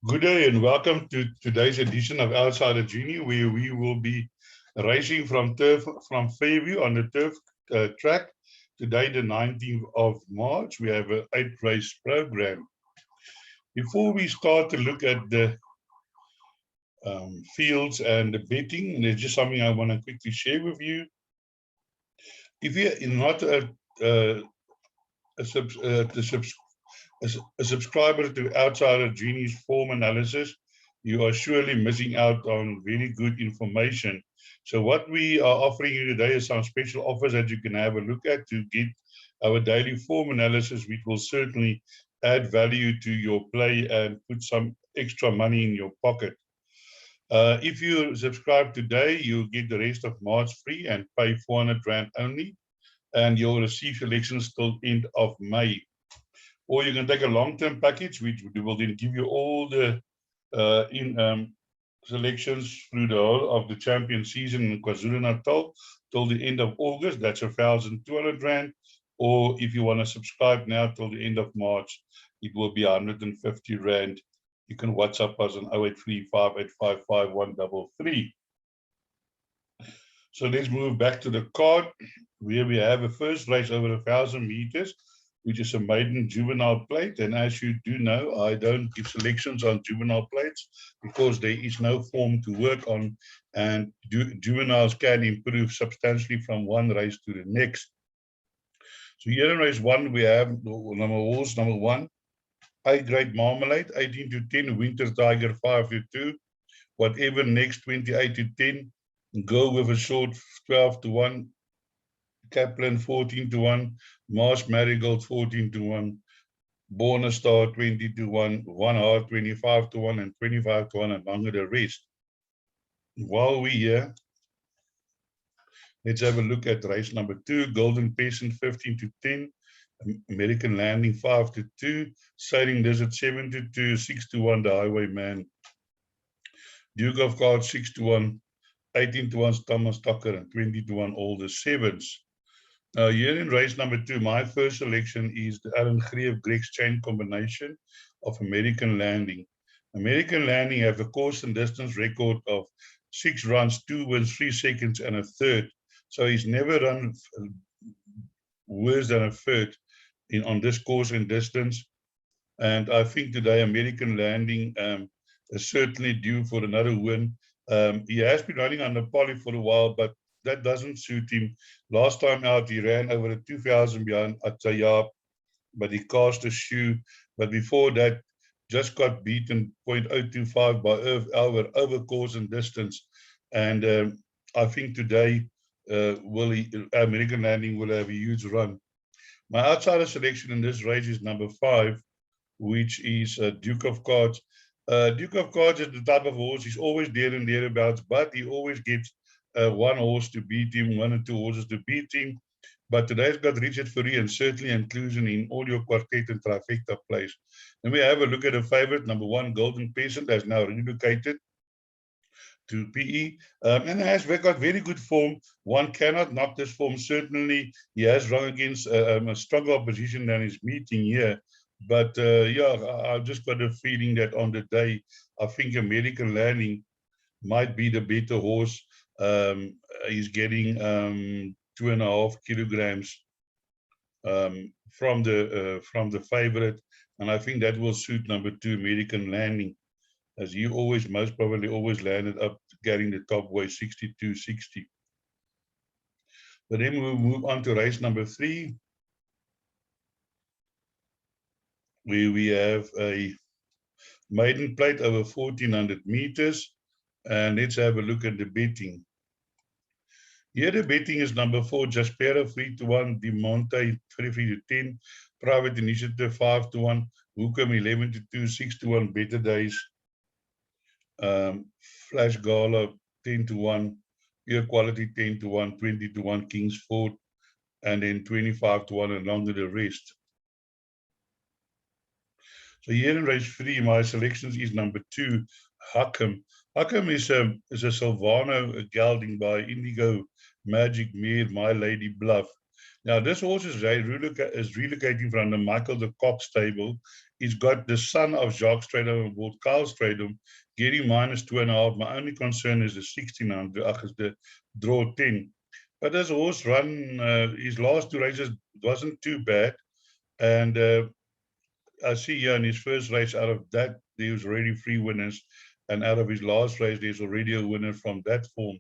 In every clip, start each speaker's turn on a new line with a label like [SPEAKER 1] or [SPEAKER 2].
[SPEAKER 1] Good day and welcome to today's edition of Outsider Genie, where we will be racing from Fairview on the turf track. Today, the 19th of March, we have an 8-race program. Before we start to look at the fields and the betting, there's just something I want to quickly share with you. If you're not a subscriber to Outsider Genie's form analysis, you are surely missing out on very good information. So what we are offering you today is some special offers that you can have a look at to get our daily form analysis, which will certainly add value to your play and put some extra money in your pocket. If you subscribe today, you'll get the rest of March free and pay 400 Rand only, and you'll receive selections till end of May. Or you can take a long-term package, which will then give you all the selections through the whole of the champion season in KwaZulu-Natal till the end of August. That's 1,200 Rand. Or if you want to subscribe now till the end of March, it will be 150 Rand. You can WhatsApp us on 0835855133. So let's move back to the card, where we have a first race over 1,000 meters, which is a maiden juvenile plate. And as you do know, I don't give selections on juvenile plates because there is no form to work on, and juveniles can improve substantially from one race to the next. So here in race 1, we have horse number 1, A-grade Marmalade, 18 to 10, Winter Tiger, 5 to 2, whatever next, 28 to 10, go with a short 12 to 1, Kaplan 14 to 1, Mars Marigold 14 to 1, Bonus Star 20 to 1, One Heart 25 to 1, and 25 to 1, and longer the rest. While we're here, let's have a look at race number 2, Golden Peasant 15 to 10, American Landing 5 to 2, Sailing Desert 7 to 2, 6 to 1, The Highwayman, Duke of Cards 6 to 1, 18 to 1, Thomas Tucker, and 20 to 1, all the sevens. Here in race number 2, my first selection is the Alan Greef Greg's Chain combination of American Landing. American Landing have a course and distance record of 6 runs, 2 wins, 3 seconds, and a third. So he's never run worse than a third on this course and distance. And I think today American Landing is certainly due for another win. He has been running under poly for a while, but that doesn't suit him. Last time out, he ran over the 2,000 behind Atayab, but he cast a shoe. But before that, just got beaten 0.025 by Albert over course and distance. And I think today, American Landing will have a huge run. My outsider selection in this race is number 5, which is Duke of Cards. Duke of Cards is the type of horse, he's always there and thereabouts, but he always gets one horse to beat him, 1 or 2 horses to beat him. But today's got Richard Fourie and certainly inclusion in all your quartet and trifecta plays. Then we have a look at the favorite, number 1, Golden Peasant, has now relocated to PE, and has got very good form. One cannot knock this form. Certainly, he has run against a stronger opposition than he's meeting here. But yeah, I've just got a feeling that on the day, I think American Landing might be the better horse. He's getting 2.5 kilograms from the favorite, and I think that will suit number 2, American Landing, as he always, most probably always landed up getting the top weight 62.60. But then we'll move on to race number 3, where we have a maiden plate over 1,400 meters, and let's have a look at the betting. Here the betting is number 4, Jaspera 3 to 1, De Monte 3 to 10, Private Initiative 5 to 1, Hookem 11 to 2, 6 to 1, Better Days, Flash Gala 10 to 1, Pure Quality 10 to 1, 20 to 1, Kingsford, and then 25 to 1, and longer the rest. So here in race 3, my selections is number 2, Hookem. Hookem is a Silvano gelding by Indigo Magic Mare, My Lady Bluff. Now, this horse is relocating from the Michael de Kock stable. He's got the son of Jacques Strydom on board, Carl Strydom, getting -2.5. My only concern is the 1600, is the draw 10. But this horse run, his last 2 races wasn't too bad. And I see here in his first race, out of that, there was already 3 winners. And out of his last race, there's already a winner from that form.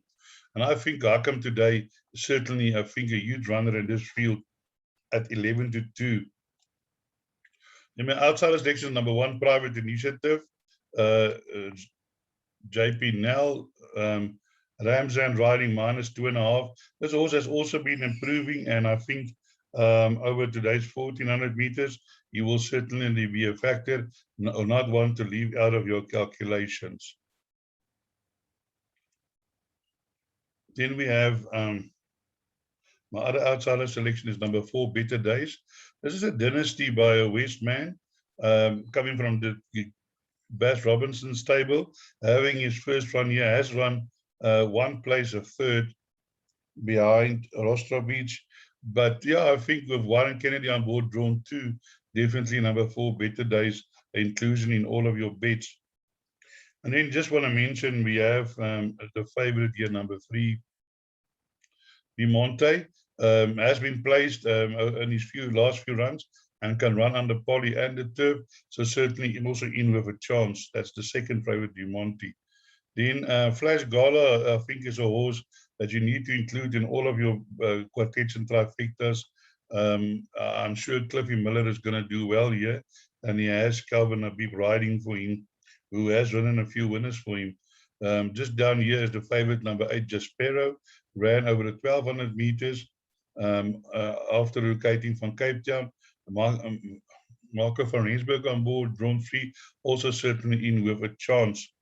[SPEAKER 1] And I think Hakam today, certainly, I think a huge runner in this field at 11-2. In my outsider selection, number 1, Private Initiative, JP Nell, Ramzan riding -2.5. This horse has also been improving, and I think over today's 1400 meters, he will certainly be a factor, or not one to leave out of your calculations. Then we have my other outsider selection is number 4, Better Days. This is a dynasty by a Westman, coming from the Bass Robinson stable, having his first run here, has run 1 place, a 3rd behind Rostro Beach. But yeah, I think with Warren Kennedy on board, drawn 2, definitely number 4, Better Days, inclusion in all of your bets. And then just want to mention, we have the favorite here, number 3, Bimonte, has been placed in his last few runs and can run under poly and the turf. So certainly also in with a chance. That's the second favorite, Bimonte. Then Flash Gala, I think, is a horse that you need to include in all of your quartets and trifectas. I'm sure Cliffy Miller is going to do well here. And he has Calvin Habib riding for him, who has run in a few winners for him. Just down here is the favorite, number 8, Jaspero, ran over the 1200 meters after relocating from Cape Town. Marco van Rensburg on board, drawn 3, also certainly in with a chance.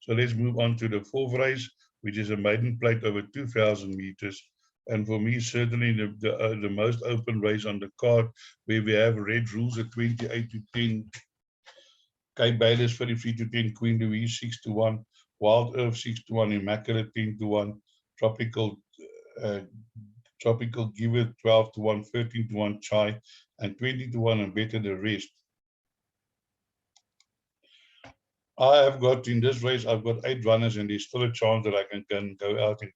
[SPEAKER 1] So let's move on to the 4th race, which is a maiden plate over 2000 meters. And for me, certainly the most open race on the card, where we have Red Rules at 28-10, Cape Bayless 33-10, Queen Louise 6-1, Wild Earth 6-1, Immaculate 10-1, Tropical Giver 12-1, 13-1, Chai, and 20-1, and Better the rest. I have got in this race, I've got 8 runners, and there's still a chance that I can go out in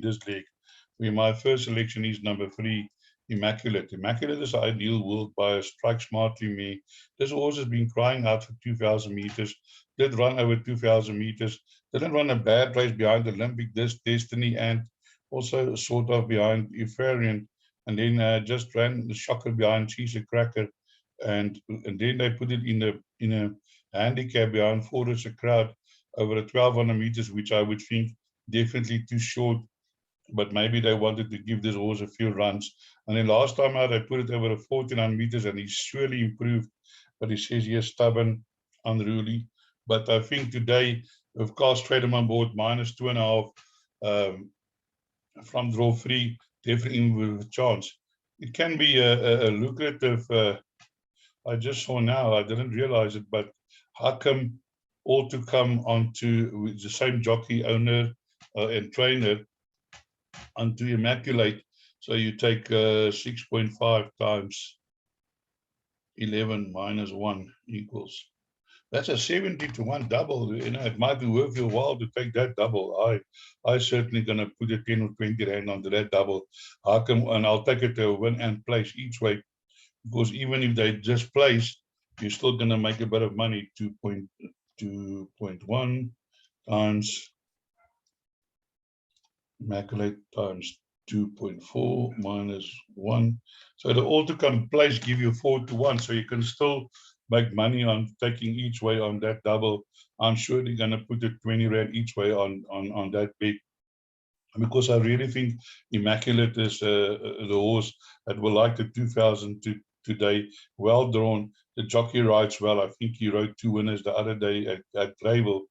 [SPEAKER 1] this league. Where my first selection is number 3, Immaculate. Immaculate is the ideal world buyer, strike smartly me. This horse has been crying out for 2000 meters, did run over 2000 meters, didn't run a bad race behind Olympic Destiny, and also sort of behind Euphorian, and then just ran the shocker behind Cheese a Cracker, and then they put it in a handicap behind Forest a Crowd over the 1200 meters, which I would think definitely too short. But maybe they wanted to give this horse a few runs. And then last time out, I put it over the 1400 meters, and he's surely improved. But he says he is stubborn, unruly. But I think today, with Carl Stradham on board, -2.5 from draw 3, definitely with a chance. It can be a lucrative, I just saw now, I didn't realize it, but Hakam ought to come onto with the same jockey, owner, and trainer onto Immaculate. So you take 6.5 times 11 minus 1 equals. That's a 70-1 double. You know, it might be worth your while to take that double. I certainly gonna put a 10 or 20 rand onto that double. Hakam, and I'll take it to a win and place each way, because even if they just place, you're still gonna make a bit of money. 2.1 times Immaculate times 2.4 minus 1. So the all to come place give you 4-1. So you can still make money on taking each way on that double. I'm sure they're going to put it 20 rand each way on that bet, because I really think Immaculate is the horse that will like the 2000 today. Well drawn. The jockey rides well. I think he rode 2 winners the other day at Gravel.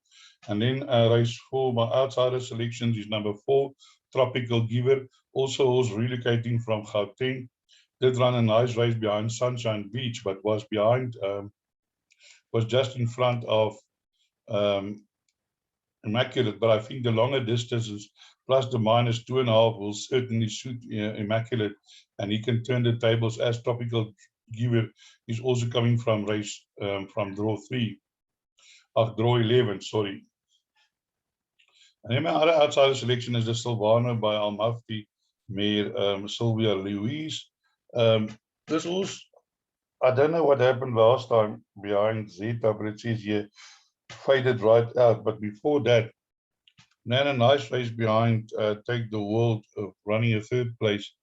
[SPEAKER 1] And then race 4, my outsider selections is number 4, Tropical Giver. Also was relocating from Gauteng. Did run a nice race behind Sunshine Beach, but was behind, was just in front of Immaculate, but I think the longer distances plus the -2.5 will certainly suit Immaculate, and he can turn the tables as Tropical Giver is also coming from race from draw 3, draw 11, sorry. And then my other outsider selection is the Silvano by Al Mufti, Mayor Sylvia Louise. This was, I don't know what happened last time behind Zeta, but it says here faded right out. But before that, Nana nice race behind Take the World, running a 3rd place.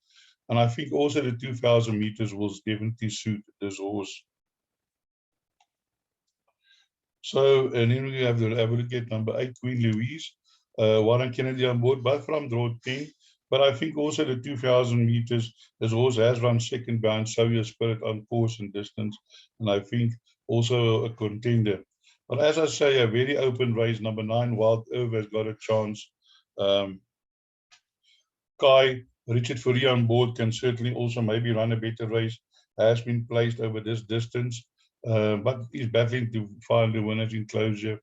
[SPEAKER 1] And I think also the 2,000 meters will definitely suit this horse. So, and then we have a look at number 8, Queen Louise. Warren Kennedy on board, both from draw 10. But I think also the 2,000 meters, this horse has run 2nd behind Soviet Spirit on course and distance. And I think also a contender. But as I say, a very open race. Number 9, Wild Earth has got a chance. Kai, Richard Fourie on board can certainly also maybe run a better race. Has been placed over this distance, but he's battling to find the winners in closure.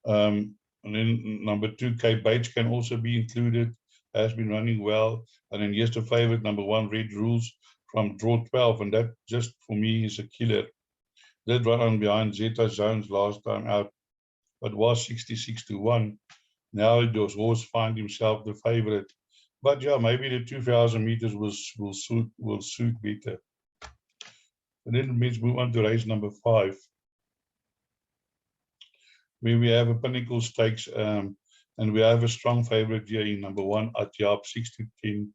[SPEAKER 1] And then number 2, K Bates can also be included. Has been running well. And then here's the favorite, number 1, Red Rules from draw 12, and that just for me is a killer. Did run on behind Zeta Zones last time out, but was 66-1. Now does horse find himself the favorite. But yeah, maybe the 2,000 meters will suit better. And then let's move on to race number 5, where we have a Pinnacle Stakes, and we have a strong favorite here in number 1, Atyab, 6-10,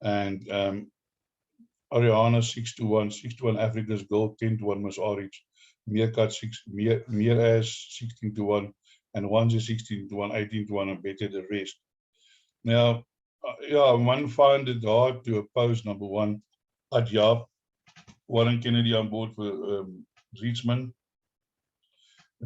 [SPEAKER 1] and Ariana 6-1, 6-1 Africa's Gold, 10-1 Miss Orange, Meerkat 16-1, and One's 16-1, 18-1, and better the rest. Now, yeah, one find it hard to oppose number 1, Atyab. Warren Kennedy on board for Rietzman.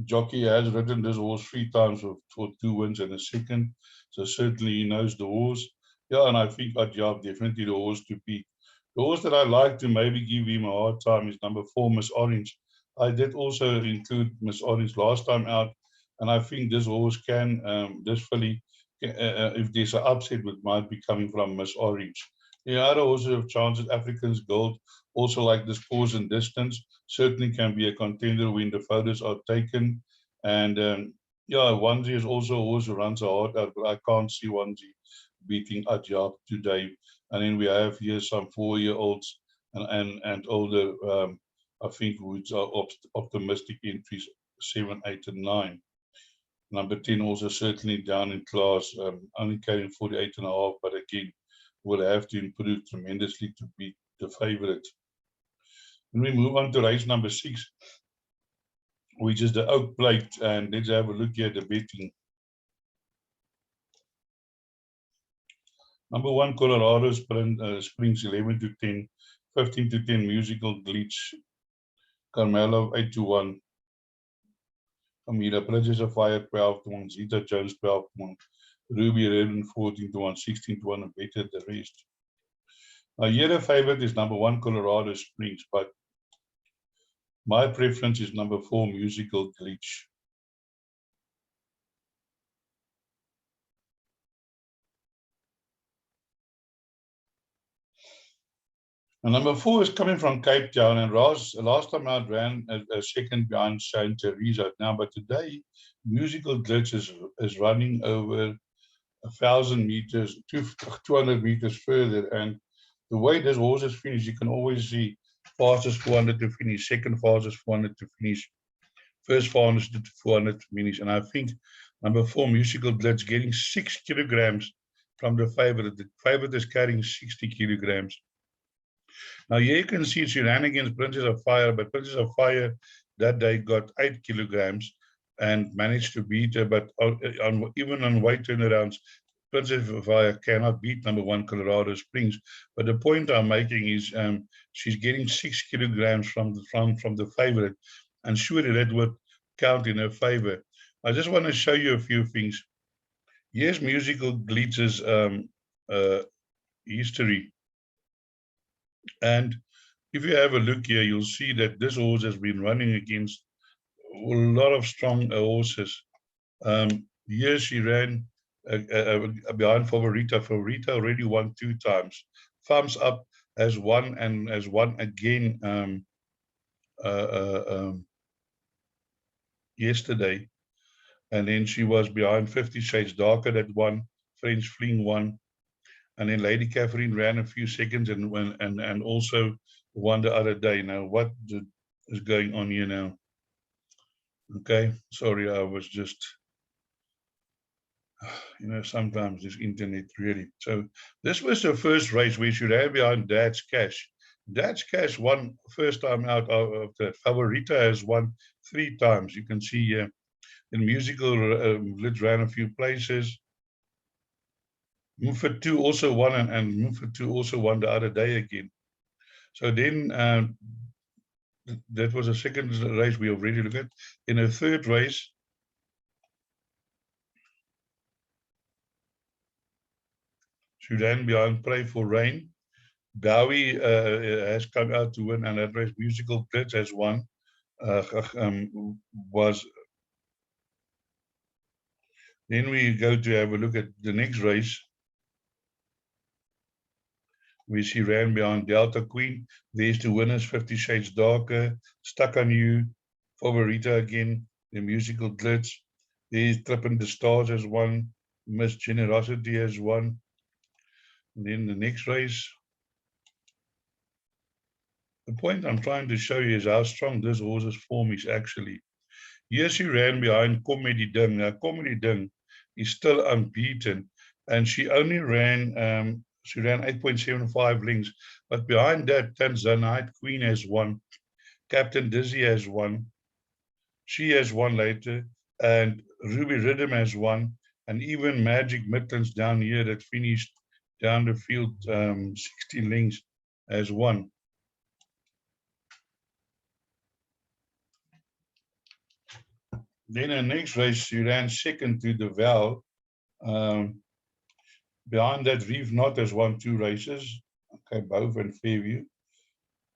[SPEAKER 1] Jockey has ridden this horse 3 times for 2 wins and a 2nd, so certainly he knows the horse. Yeah, and I think Atyab definitely the horse to beat. The horse that I like to maybe give him a hard time is number 4, Miss Orange. I did also include Miss Orange last time out, and I think this horse can, this filly, if there's an upset, it might be coming from Miss Orange. The other horses have chances, African's Gold, also like this course and distance, certainly can be a contender when the photos are taken. And yeah, Onesie is also a horse who runs a hard out, but I can't see Onesie beating Atyab today. And then we have here some 4-year-olds and older, I think, which are optimistic entries, 7, 8, and 9. Number 10 also certainly down in class, only carrying 48.5, but again, will have to improve tremendously to beat the favorite. When we move on to race number 6, which is the Oak Plate, and let's have a look here at the betting. Number 1, Colorado Springs 11-10, 15-10 Musical Glitch, Carmelo 8-1, Amira Princess of Fire 12-1, Zeta Jones 12-1, Ruby Redden 14-1, 16-1, and better the rest. Now here the favorite is number 1, Colorado Springs, but my preference is number 4, Musical Glitch. And number 4 is coming from Cape Town, and last time I ran a 2nd behind Saint Teresa now, but today Musical Glitch is running over 1,000 meters, 200 meters further, and the way this horse is finished, you can always see fastest 400 to finish, 2nd fastest 400 to finish, 1st fastest 400 to finish, and I think number 4, Musical Glitch, getting 6 kilograms from the favorite. The favorite is carrying 60 kilograms. Now here you can see she ran against Princess of Fire, but Princess of Fire that day got 8 kilograms and managed to beat her, but even on weight turnarounds, Princess of Fire cannot beat number 1, Colorado Springs. But the point I'm making is she's getting 6 kilograms from the favorite, and surely that would count in her favor. I just want to show you a few things. Here's Musical Glitch's history. And if you have a look here, you'll see that this horse has been running against a lot of strong horses. Here she ran behind Favorita. Favorita already won 2 times. Thumbs Up has won and has won again yesterday. And then she was behind 50 Shades Darker that won. French Fling won. And then Lady Catherine ran a few seconds and also won the other day. Now, what is going on here now? Okay, sorry, I was just, sometimes this internet really. So this was the first race we should have behind Dad's Cash. Dad's Cash won first time out of that. Favorita has won 3 times. You can see here. In musical, Blitz ran a few places. Move for 2 also won, and Move for 2 also won the other day again. So then that was the second race we already looked at. In a third race, she ran behind Pray for Rain. Bowie has come out to win, and that race Musical Blitz has won. Then we go to have a look at the next race, where she ran behind Delta Queen. There's the winners, 50 Shades Darker, Stuck on You, Favorita again, the Musical Glitz. There's Tripping the Stars has won, Miss Generosity has won. And then the next race. The point I'm trying to show you is how strong this horse's form is actually. Here she ran behind Comedy Ding. Now, Comedy Ding is still unbeaten, and she only ran 8.75 lengths. But behind that, Tanzanite Queen has won. Captain Dizzy has won. She has won later, and Ruby Rhythm has won, and even Magic Mittens down here that finished down the field 60 lengths has won. Then the next race, she ran second to the Val. Behind that, Reef Knot has won 2 races. Okay, Bove and Fairview.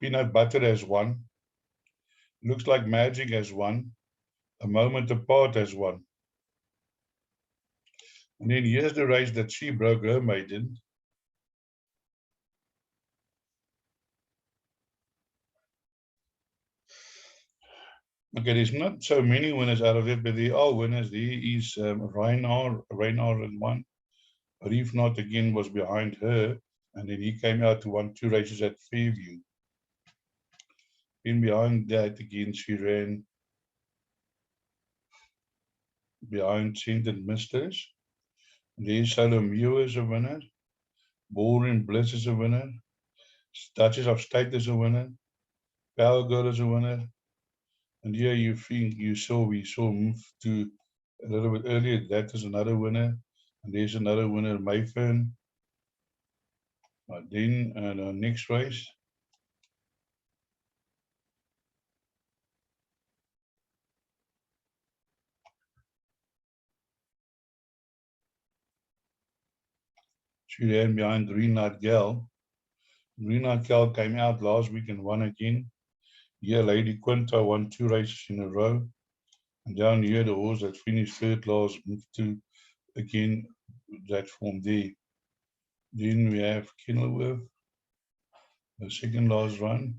[SPEAKER 1] Peanut Butter has won. Looks Like Magic has won. A Moment Apart has won. And then here's the race that she broke her maiden. Okay, there's not so many winners out of it, but there are winners. There is Reinar and won. Reef Knot again was behind her, and then he came out to won 2 races at Fairview. Then behind that again, she ran behind Scented Misters. There's Salomeo is a winner. Ballroom Bliss is a winner. Duchess of State is a winner. Power Girl is a winner. And here we saw Move to a little bit earlier. That is another winner. And there's another winner, Mayfern. Then the next race. She ran behind Green Night Gal. Green Night Gal came out last week and won again. Here, Lady Quinta won 2 races in a row. And down here, the horse that finished third last moved to, again, that form there. Then we have Kenilworth, the second last run.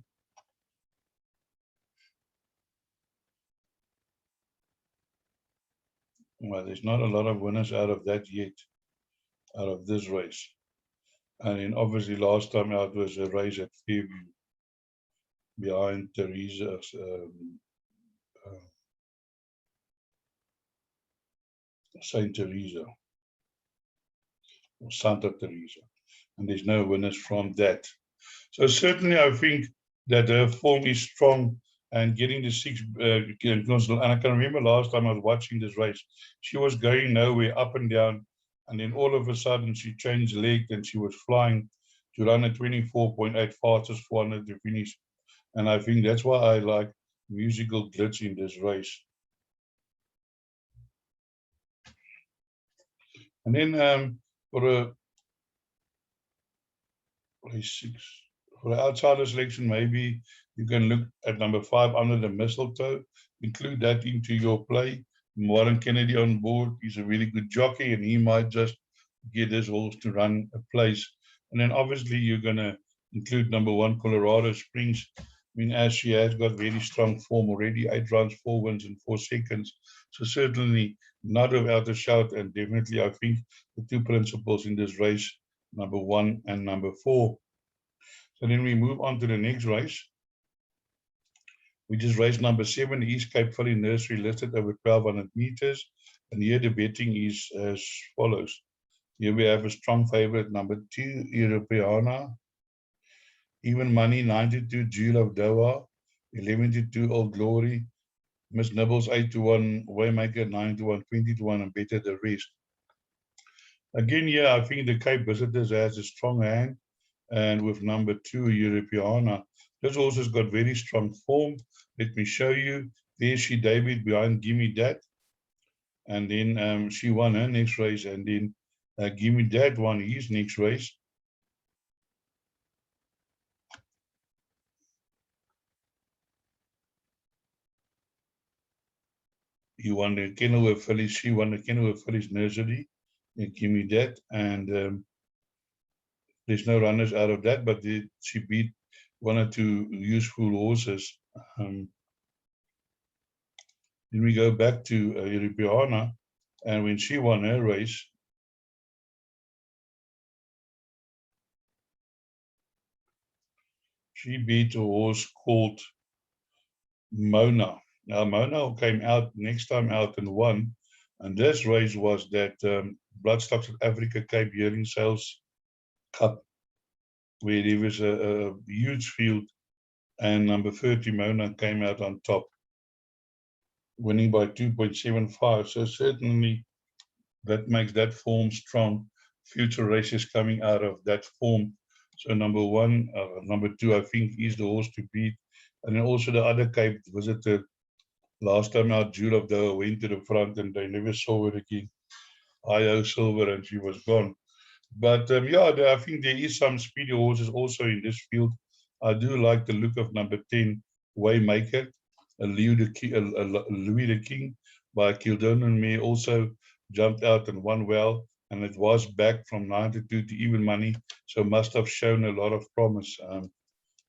[SPEAKER 1] Well, there's not a lot of winners out of that yet, out of this race. And then obviously last time out was a race at Fairview behind Teresa's Saint Teresa or Santa Teresa, and there's no winners from that. So certainly I think that her form is strong and getting the 6 and I can remember last time I was watching this race, she was going nowhere, up and down, and then all of a sudden she changed leg and she was flying to run a 24.8 fastest 400 to finish. And I think that's why I like Musical Glitz in this race. And then for race 6, for the outsider selection, maybe you can look at number 5, Under the Mistletoe. Include that into your play. Warren Kennedy on board. He's a really good jockey, and he might just get this horse to run a place. And then obviously you're going to include number 1, Colorado Springs. I mean, as she has got very strong form already, 8 runs, 4 wins in 4 seconds. So certainly not without a shout, and definitely I think the 2 principals in this race, number 1 and number 4. So then we move on to the next race, which is race number 7, the East Cape Filly Nursery, listed over 1,200 meters. And here the betting is as follows. Here we have a strong favorite, number 2, Europeana. Even money, 92, Jewel of Doha. 11-2, Old Glory. Miss Nibbles, 8-1, Waymaker, 9-1, 20-1, and better the rest. Again, yeah, I think the Cape Visitors has a strong hand. And with number 2, Europeana, this horse has got very strong form. Let me show you. There she debuted behind Gimme That. And then she won her next race. And then Gimme That won his next race. He won the Kenilworth Fillies. She won the Kenilworth Fillies Nursery. Gimme That. And there's no runners out of that, but she beat 1 or 2 useful horses. Then we go back to Europeana, and when she won her race, she beat a horse called Mona. Now, Mona came out next time out and won, and this race was that Bloodstock South Africa Cape Yearling Sales Cup, where there was a huge field, and number 30, Mona, came out on top, winning by 2.75. So certainly that makes that form strong. Future races coming out of that form. So number 1, number 2, I think is the horse to beat. And then also the other Cape Visitor, last time out, Jewel of Doha went to the front and they never saw her again. IO Silver, and she was gone. But yeah, I think there is some speedy horses also in this field. I do like the look of number 10, Waymaker, Louis the King by Kildonan May, also jumped out and won well, and it was back from 92 to even money, so must have shown a lot of promise.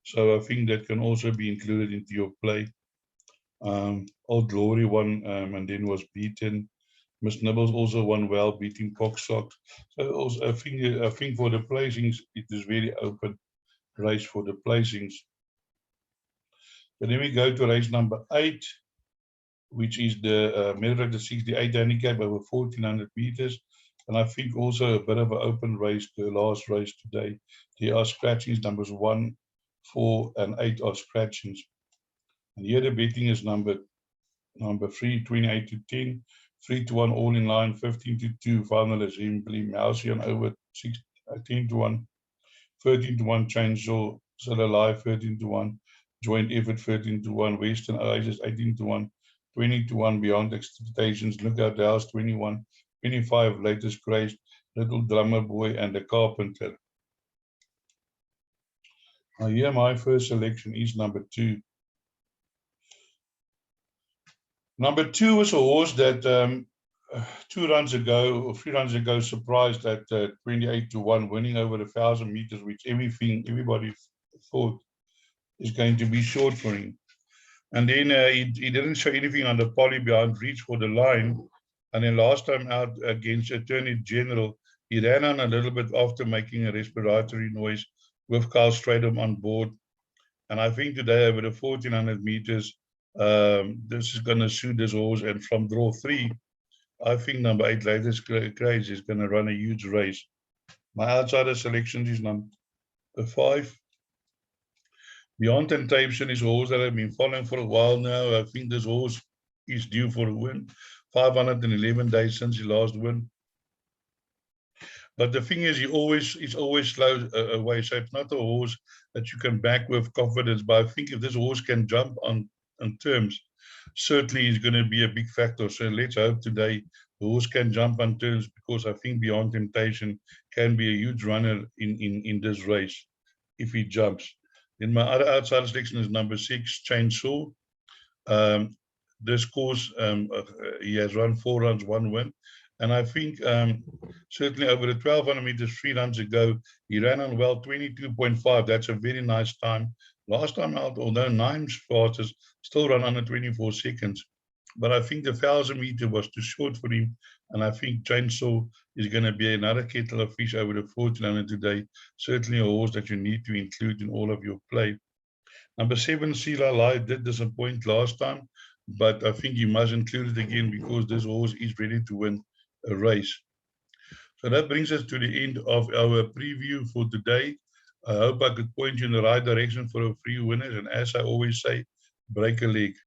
[SPEAKER 1] So I think that can also be included into your play. Old Glory won and then was beaten. Miss Nibbles also won well, beating Pox Sox. So also, I think for the placings, it is very open race for the placings. And then we go to race number 8, which is the Meadowlark, the 68 handicap over 1,400 meters. And I think also a bit of an open race, the last race today. There are scratchings, numbers 1, 4, and 8 are scratchings. And here the betting is number 3, 28-10, 3-1 all in line, 15-2 final assembly, Mousy on over 10-1, 13-1 Chainsaw, Still Alive 13-1, Joint Effort 13-1, Western Oasis 18-1, 20-1 Beyond Expectations, Lookout House 21, 25 Latest Craze, Little Drummer Boy, and The Carpenter. Now here my first selection is number 2. Number 2 was a horse that 2 runs ago or 3 runs ago surprised at 28-1, winning over 1,000 meters, which everybody thought is going to be short for him. And then he didn't show anything on the poly behind reach for the line. And then last time out against Attorney General, he ran on a little bit after making a respiratory noise with Carl Stradom on board. And I think today over the 1,400 meters, this is going to suit this horse. And from draw 3, I think number 8, Latest Craze, is going to run a huge race. My outsider selection is number 5. Beyond Temptation is a horse that I've been following for a while now. I think this horse is due for a win. 511 days since he last won. But the thing is, he's always slow away. So it's not a horse that you can back with confidence. But I think if this horse can jump on terms, certainly he's going to be a big factor. So let's hope today the horse can jump on terms, because I think Beyond Temptation can be a huge runner in this race if he jumps. Then my other outside selection is number 6, Chainsaw. this course, he has run 4 runs, 1 win. And I think certainly over the 1200 meters 3 runs ago, he ran on well 22.5. That's a very nice time. Last time out, although 9 fastest, still run under 24 seconds. But I think the 1000 meter was too short for him. And I think Chainsaw is going to be another kettle of fish over the 1400 today. Certainly a horse that you need to include in all of your play. Number 7, Sila Lai did disappoint last time, but I think you must include it again because this horse is ready to win a race. So that brings us to the end of our preview for today. I hope I could point you in the right direction for a few winners. And as I always say, break a leg.